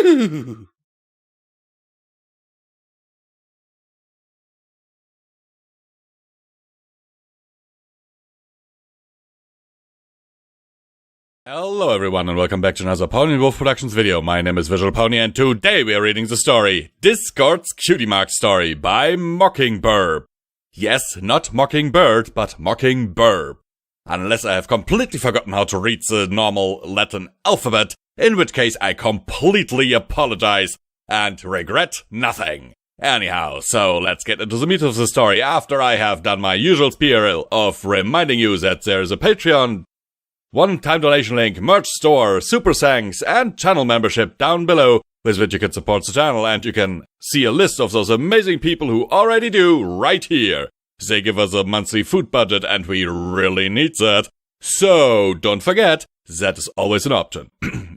Hello everyone and welcome back to another Pony&Wolf Productions video. My name is Visual Pony and today we are reading the story Discord's Cutie Mark story by Mockingbirb. Yes, not Mockingbird, but Mockingbirb. Unless I have completely forgotten how to read the normal Latin alphabet, in which case I completely apologize and regret nothing. Anyhow, so let's get into the meat of the story after I have done my usual spiel of reminding you that there is a Patreon one-time donation link, merch store, super thanks, and channel membership down below, with which you can support the channel, and you can see a list of those amazing people who already do right here. They give us a monthly food budget, and we really need that. So, don't forget, that is always an option.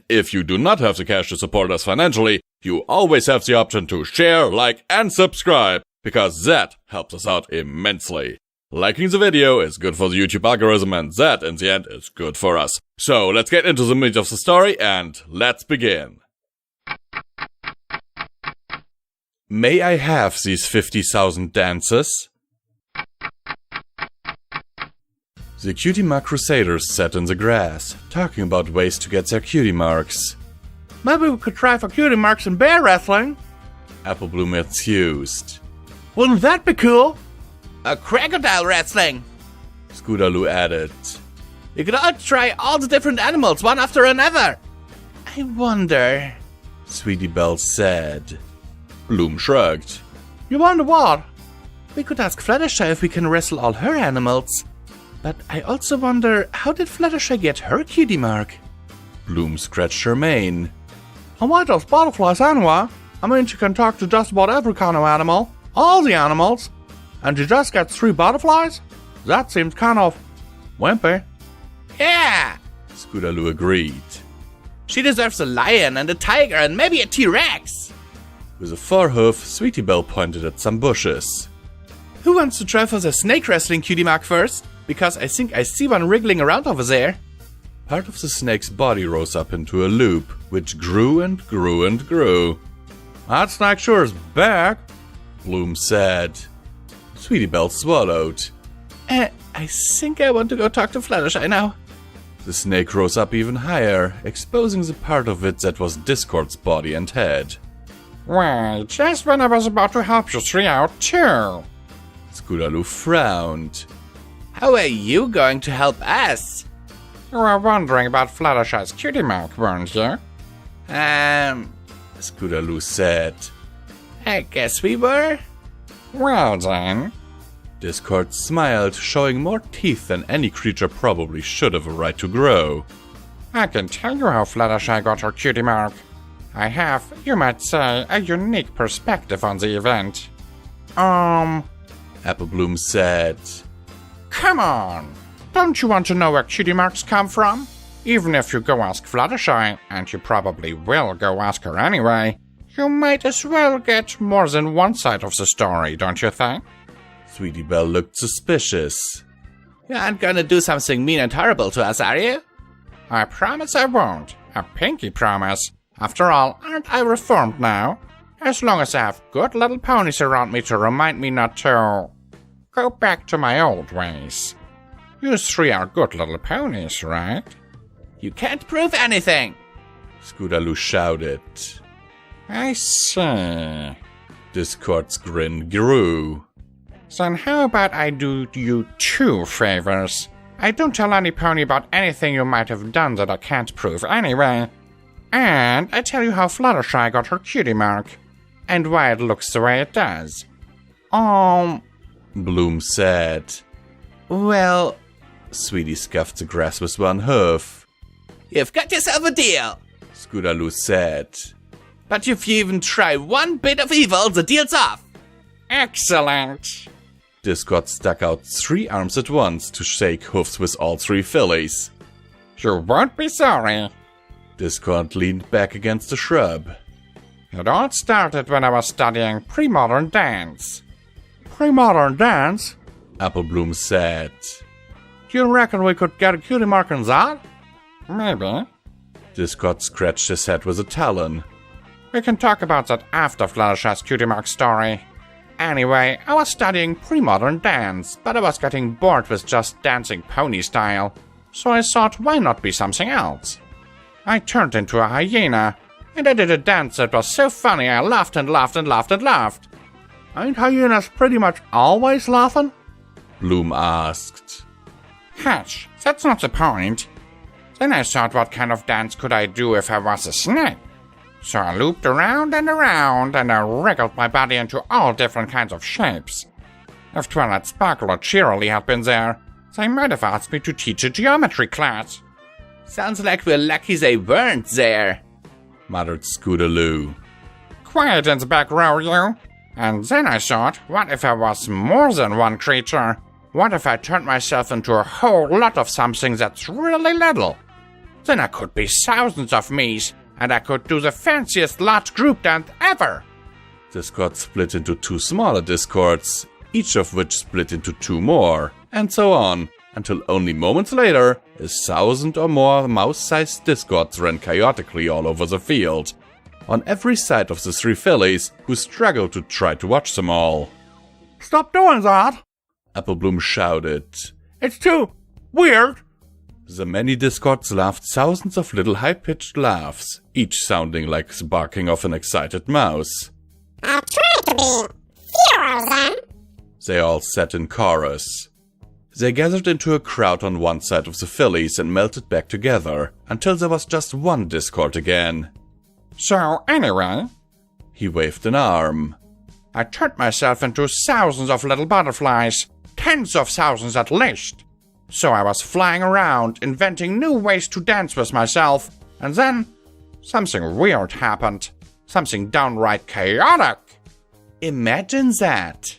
If you do not have the cash to support us financially, you always have the option to share, like, and subscribe, because that helps us out immensely. Liking the video is good for the YouTube algorithm, and that, in the end, is good for us. So, let's get into the meat of the story, and let's begin. May I have these 50,000 dances? The Cutie Mark Crusaders sat in the grass, talking about ways to get their cutie marks. Maybe we could try for cutie marks in bear wrestling. Apple Bloom enthused. Wouldn't that be cool? A crocodile wrestling! Scootaloo added. You could all try all the different animals one after another. I wonder... Sweetie Belle said. Bloom shrugged. You wonder what? We could ask Fluttershy if we can wrestle all her animals. But I also wonder, how did Fluttershy get her cutie mark? Bloom scratched her mane. And why those butterflies anyway? I mean, she can talk to just about every kind of animal. All the animals. And she just gets 3 butterflies? That seems kind of wimpy. Yeah! Scootaloo agreed. She deserves a lion and a tiger and maybe a T-Rex. With a forehoof, Sweetie Belle pointed at some bushes. Who wants to try for the snake wrestling cutie mark first? Because I think I see one wriggling around over there. Part of the snake's body rose up into a loop, which grew and grew and grew. That snake sure is big, Bloom said. Sweetie Belle swallowed. I think I want to go talk to Fluttershy now. The snake rose up even higher, exposing the part of it that was Discord's body and head. Well, just when I was about to help you 3 out too. Scootaloo frowned. How are you going to help us? You were wondering about Fluttershy's cutie mark, weren't you? Scootaloo said. I guess we were. Well then. Discord smiled, showing more teeth than any creature probably should have a right to grow. I can tell you how Fluttershy got her cutie mark. I have, you might say, a unique perspective on the event. Apple Bloom said. Come on! Don't you want to know where cutie marks come from? Even if you go ask Fluttershy, and you probably will go ask her anyway, you might as well get more than one side of the story, don't you think? Sweetie Belle looked suspicious. You aren't gonna do something mean and horrible to us, are you? I promise I won't. A pinky promise. After all, aren't I reformed now? As long as I have good little ponies around me to remind me not to go back to my old ways. You 3 are good little ponies, right? You can't prove anything! Scootaloo shouted. I see. Discord's grin grew. Then how about I do you 2 favors? I don't tell any pony about anything you might have done that I can't prove anyway. And I tell you how Fluttershy got her cutie mark. And why it looks the way it does. Bloom said. Well... Sweetie scuffed the grass with one hoof. You've got yourself a deal! Scootaloo said. But if you even try one bit of evil, the deal's off! Excellent! Discord stuck out 3 arms at once to shake hoofs with all 3 fillies. You won't be sorry. Discord leaned back against a shrub. It all started when I was studying pre-modern dance. Pre-modern dance? Apple Bloom said. Do you reckon we could get a cutie mark in that? Maybe. Discord scratched his head with a talon. We can talk about that after Fluttershy's Cutie Mark story. Anyway, I was studying pre-modern dance, but I was getting bored with just dancing pony style, so I thought why not be something else? I turned into a hyena, and I did a dance that was so funny I laughed and laughed and laughed and laughed. Ain't hyenas pretty much always laughing? Bloom asked. Hush, that's not the point. Then I thought what kind of dance could I do if I was a snake? So I looped around and around, and I wriggled my body into all different kinds of shapes. If Twilight Sparkle or Cheerilee had been there, they might have asked me to teach a geometry class. Sounds like we're lucky they weren't there, muttered Scootaloo. Quiet in the back row, you. And then I thought, what if I was more than one creature? What if I turned myself into a whole lot of something that's really little? Then I could be thousands of me's, and I could do the fanciest large group dance ever. Discord split into two smaller discords, each of which split into two more, and so on, until only moments later, 1,000 or more mouse-sized discords ran chaotically all over the field, on every side of the three fillies, who struggled to try to watch them all. Stop doing that! Applebloom shouted. It's too weird. The many discords laughed thousands of little high-pitched laughs, each sounding like the barking of an excited mouse. I'll try to be hero then. They all said in chorus. They gathered into a crowd on one side of the fillies and melted back together, until there was just one discord again. So anyway, he waved an arm. I turned myself into thousands of little butterflies, tens of thousands at least. So I was flying around, inventing new ways to dance with myself, and then something weird happened. Something downright chaotic. Imagine that,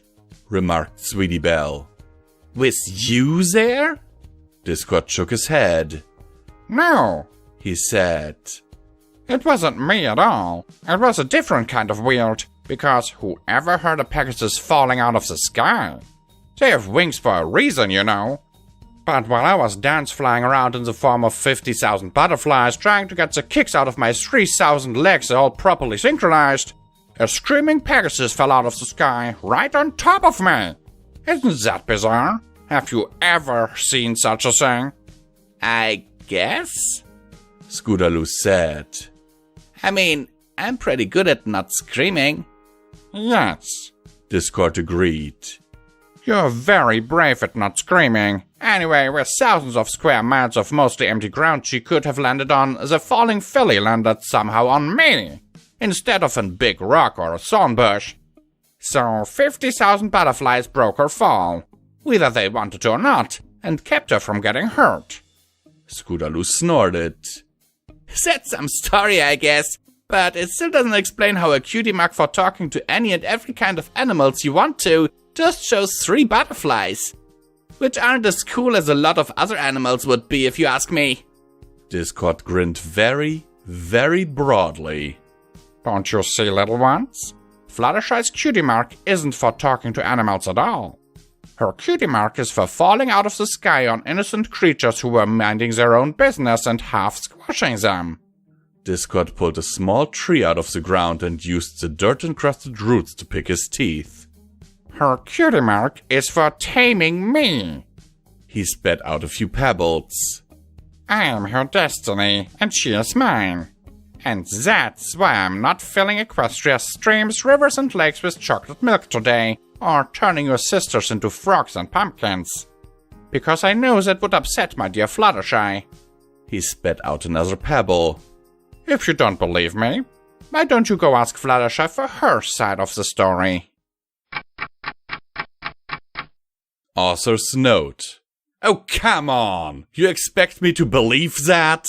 remarked Sweetie Belle. With you there? Discord shook his head. No, he said. It wasn't me at all. It was a different kind of weird, because whoever heard of Pegasus falling out of the sky? They have wings for a reason, you know. But while I was dance flying around in the form of 50,000 butterflies trying to get the kicks out of my 3,000 legs all properly synchronized, a screaming Pegasus fell out of the sky right on top of me. Isn't that bizarre? Have you ever seen such a thing? I guess? Scootaloo said. I mean, I'm pretty good at not screaming. Yes, Discord agreed. You're very brave at not screaming. Anyway, with thousands of square miles of mostly empty ground she could have landed on, the falling filly landed somehow on me, instead of a big rock or a thorn bush. So 50,000 butterflies broke her fall, whether they wanted to or not, and kept her from getting hurt. Scootaloo snorted. That's some story, I guess, but it still doesn't explain how a cutie mark for talking to any and every kind of animals you want to just shows 3 butterflies. Which aren't as cool as a lot of other animals would be, if you ask me. Discord grinned very, very broadly. Don't you see, little ones? Fluttershy's cutie mark isn't for talking to animals at all. Her cutie mark is for falling out of the sky on innocent creatures who were minding their own business and half squashing them. Discord pulled a small tree out of the ground and used the dirt-encrusted roots to pick his teeth. Her cutie mark is for taming me. He spat out a few pebbles. I am her destiny, and she is mine. And that's why I'm not filling Equestria's streams, rivers, and lakes with chocolate milk today, or turning your sisters into frogs and pumpkins. Because I know that would upset my dear Fluttershy. He spat out another pebble. If you don't believe me, why don't you go ask Fluttershy for her side of the story? Author's note. Oh, come on! You expect me to believe that?